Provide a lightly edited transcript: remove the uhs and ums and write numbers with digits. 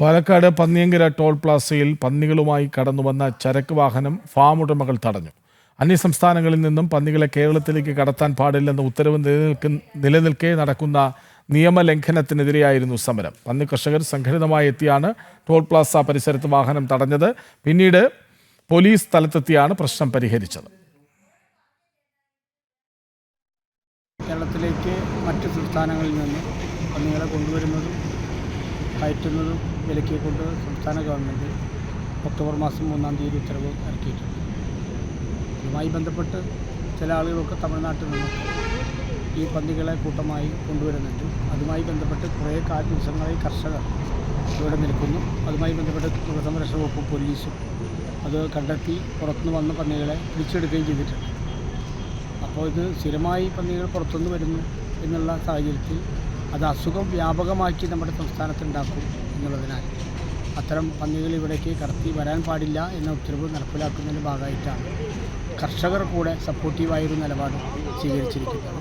Palakkad Panniyankara toll പ്ലാസയിൽ പന്നികളുമായി കടന്നുവന്ന ചരക്ക് വാഹനം ഫാം ഉടമകൾ തടഞ്ഞു. അന്യസംസ്ഥാനങ്ങളിൽ നിന്നും പന്നികളെ കേരളത്തിലേക്ക് കടത്താൻ പാടില്ലെന്ന ഉത്തരവ് നിലനിൽക്കെ നടക്കുന്ന നിയമലംഘനത്തിനെതിരെയായിരുന്നു സമരം. പന്നി കർഷകർ സംഘടിതമായി എത്തിയാണ് ടോൾ പ്ലാസ പരിസരത്ത് വാഹനം തടഞ്ഞത്. പിന്നീട് പോലീസ് സ്ഥലത്തെത്തിയാണ് പ്രശ്നം പരിഹരിച്ചത്. കേരളത്തിലേക്ക് മറ്റ് സംസ്ഥാനങ്ങളിൽ നിന്ന് പന്നികളെ കൊണ്ടുവരുന്നതും കയറ്റുന്നതും വിലക്കിക്കൊണ്ട് സംസ്ഥാന ഗവൺമെൻറ് ഒക്ടോബർ മാസം 3-ാം തീയതി ഉത്തരവ് ഇറക്കിയിട്ടുണ്ട്. ഇതുമായി ബന്ധപ്പെട്ട് ചില ആളുകളൊക്കെ തമിഴ്നാട്ടിൽ നിന്നൊക്കെ ഈ പന്നികളെ കൂട്ടമായി കൊണ്ടുവരുന്നുണ്ട്. അതുമായി ബന്ധപ്പെട്ട് കുറേ ദിവസങ്ങളായി കർഷകർ ഇവിടെ നിൽക്കുന്നു. അതുമായി ബന്ധപ്പെട്ട് മൃഗസംരക്ഷണ വകുപ്പും പോലീസും അത് കണ്ടെത്തി പുറത്തുനിന്ന് വന്ന പന്നികളെ പിടിച്ചെടുക്കുകയും ചെയ്തിട്ടുണ്ട്. അപ്പോൾ ഇത് സ്ഥിരമായി പന്നികൾ പുറത്തുനിന്ന് വരുന്നു എന്നുള്ള സാഹചര്യത്തിൽ അത് അസുഖം വ്യാപകമാക്കി നമ്മുടെ സംസ്ഥാനത്തുണ്ടാക്കും എന്നുള്ളതിനാൽ അത്തരം പന്നികൾ ഇവിടേക്ക് കടത്തി വരാൻ പാടില്ല എന്ന ഉത്തരവ് നടപ്പിലാക്കുന്നതിൻ്റെ ഭാഗമായിട്ടാണ് കർഷകർ കൂടെ സപ്പോർട്ടീവായൊരു നിലപാട് സ്വീകരിച്ചിരിക്കുന്നത്.